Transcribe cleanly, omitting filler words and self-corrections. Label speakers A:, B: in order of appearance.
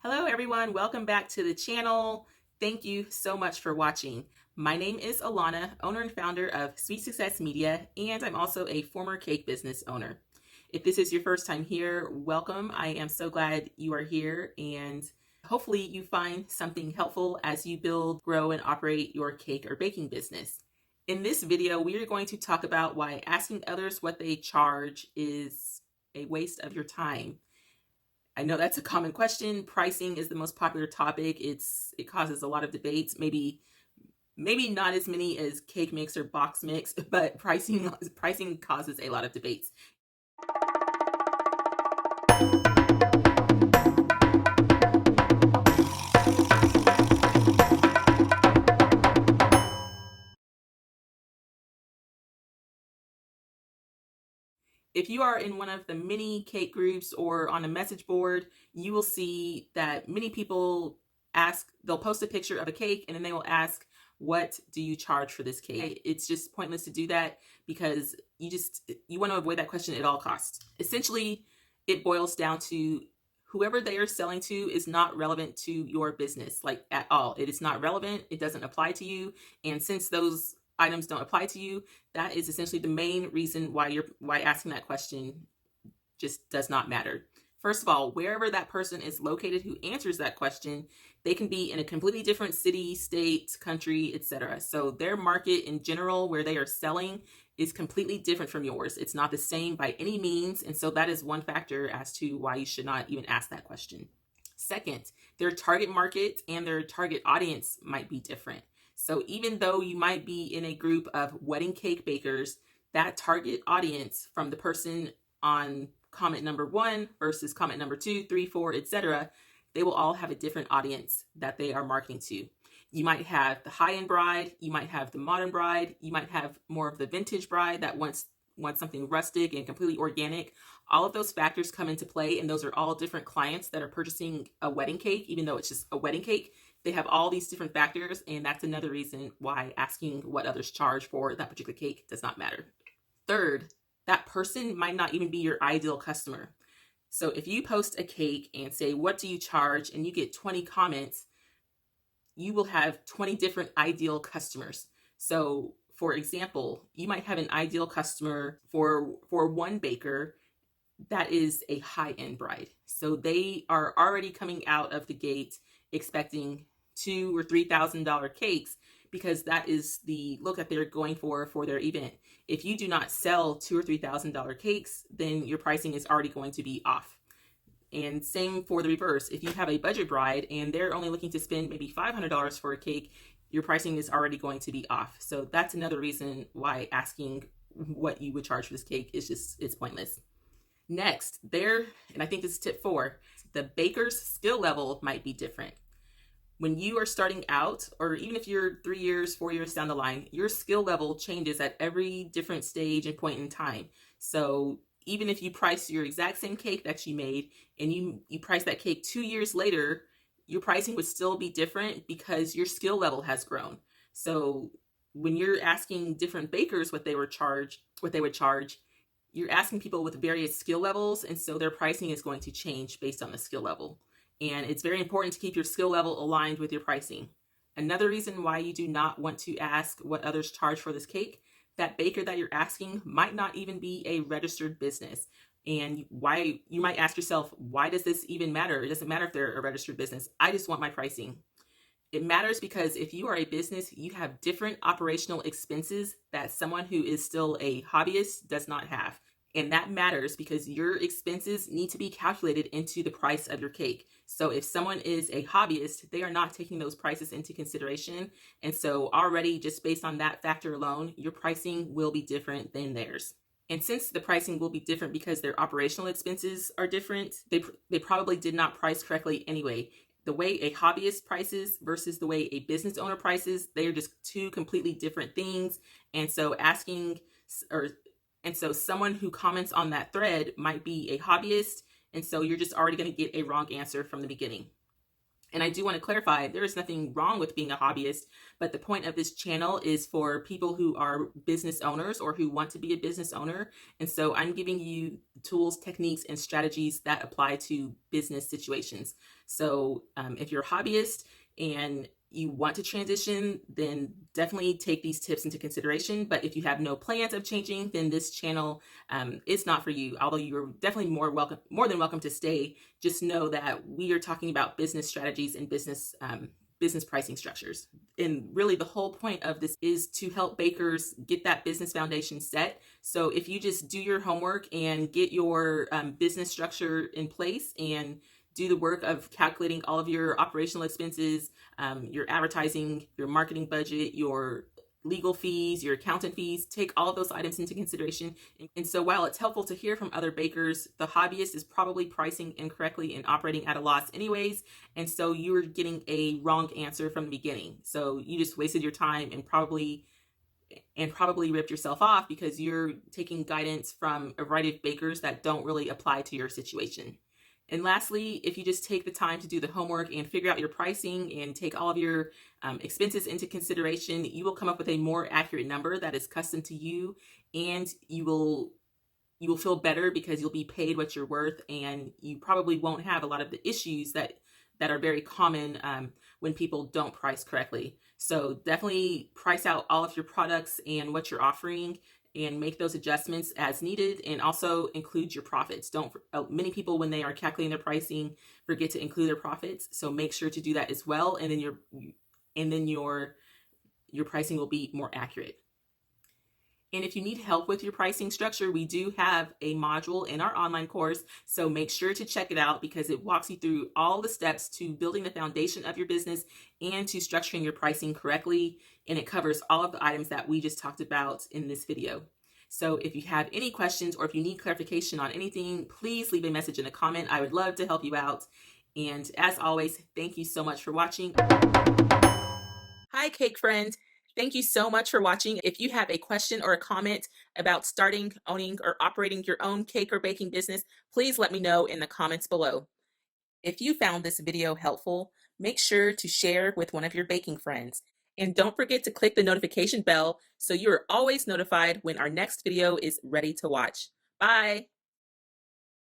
A: Hello everyone, welcome back to the channel. Thank you so much for watching. My name is Alana, owner and founder of Sweet Success Media, and I'm also a former cake business owner. If this is your first time here, welcome. I am so glad you are here, and hopefully you find something helpful as you build, grow, and operate your cake or baking business. In this video, we are going to talk about why asking others what they charge is a waste of your time. I know that's a common question. Pricing is the most popular topic. It causes a lot of debates. Maybe not as many as cake mix or box mix, but pricing causes a lot of debates. If you are in one of the many cake groups or on a message board, you will see that many people they'll post a picture of a cake and then they will ask, what do you charge for this cake? It's just pointless to do that because you want to avoid that question at all costs. Essentially, it boils down to whoever they are selling to is not relevant to your business, like at all. It is not relevant. It doesn't apply to you. And since those items don't apply to you, that is essentially the main reason why asking that question just does not matter. First of all, wherever that person is located who answers that question, they can be in a completely different city, state, country, etc. So their market in general, where they are selling, is completely different from yours. It's not the same by any means, and so that is one factor as to why you should not even ask that question. Second, their target market and their target audience might be different. So even though you might be in a group of wedding cake bakers, that target audience from the person on comment number 1 versus comment number 2, 3, 4, etc., they will all have a different audience that they are marketing to. You might have the high-end bride, you might have the modern bride, you might have more of the vintage bride that wants something rustic and completely organic. All of those factors come into play, and those are all different clients that are purchasing a wedding cake, even though it's just a wedding cake. They have all these different factors, and that's another reason why asking what others charge for that particular cake does not matter. Third, that person might not even be your ideal customer. So if you post a cake and say, what do you charge? And you get 20 comments, you will have 20 different ideal customers. So for example, you might have an ideal customer for one baker that is a high-end bride. So they are already coming out of the gate expecting $2,000 or $3,000 cakes because that is the look that they're going for their event. If you do not sell $2,000 or $3,000 cakes, then your pricing is already going to be off. And same for the reverse. If you have a budget bride and they're only looking to spend maybe $500 for a cake, your pricing is already going to be off. So that's another reason why asking what you would charge for this cake it's pointless. Next, and I think this is tip 4, the baker's skill level might be different. When you are starting out, or even if you're 3 years, 4 years down the line, your skill level changes at every different stage and point in time. So even if you price your exact same cake that you made and you price that cake 2 years later, your pricing would still be different because your skill level has grown. So when you're asking different bakers what they would charge, you're asking people with various skill levels, and so their pricing is going to change based on the skill level. And it's very important to keep your skill level aligned with your pricing. Another reason why you do not want to ask what others charge for this cake, that baker that you're asking might not even be a registered business. And why you might ask yourself, why does this even matter? It doesn't matter if they're a registered business. I just want my pricing. It matters because if you are a business, you have different operational expenses that someone who is still a hobbyist does not have. And that matters because your expenses need to be calculated into the price of your cake. So if someone is a hobbyist, they are not taking those prices into consideration. And so already just based on that factor alone, your pricing will be different than theirs. And since the pricing will be different because their operational expenses are different, they probably did not price correctly anyway. The way a hobbyist prices versus the way a business owner prices, they are just two completely different things. And so someone who comments on that thread might be a hobbyist, and so you're just already going to get a wrong answer from the beginning. And I do want to clarify, there is nothing wrong with being a hobbyist, but the point of this channel is for people who are business owners or who want to be a business owner. And so I'm giving you tools, techniques, and strategies that apply to business situations. So if you're a hobbyist and you want to transition, then definitely take these tips into consideration. But if you have no plans of changing, then this channel is not for you. Although you're definitely more than welcome to stay. Just know that we are talking about business strategies and business pricing structures. And really, the whole point of this is to help bakers get that business foundation set. So if you just do your homework and get your business structure in place and do the work of calculating all of your operational expenses, your advertising, your marketing budget, your legal fees, your accountant fees, take all of those items into consideration. And so while it's helpful to hear from other bakers, the hobbyist is probably pricing incorrectly and operating at a loss anyways. And so you're getting a wrong answer from the beginning. So you just wasted your time and probably ripped yourself off because you're taking guidance from a variety of bakers that don't really apply to your situation. And lastly, if you just take the time to do the homework and figure out your pricing and take all of your expenses into consideration, you will come up with a more accurate number that is custom to you, and you will feel better because you'll be paid what you're worth, and you probably won't have a lot of the issues that are very common when people don't price correctly. So definitely price out all of your products and what you're offering, and make those adjustments as needed, and also include your profits. Many people, when they are calculating their pricing, forget to include their profits. So make sure to do that as well, and then your pricing will be more accurate. And if you need help with your pricing structure, we do have a module in our online course. So make sure to check it out because it walks you through all the steps to building the foundation of your business and to structuring your pricing correctly. And it covers all of the items that we just talked about in this video. So if you have any questions or if you need clarification on anything, please leave a message in a comment. I would love to help you out. And as always, thank you so much for watching. Hi, cake friend. Thank you so much for watching. If you have a question or a comment about starting, owning, or operating your own cake or baking business, please let me know in the comments below. If you found this video helpful, make sure to share with one of your baking friends. And don't forget to click the notification bell so you are always notified when our next video is ready to watch. Bye!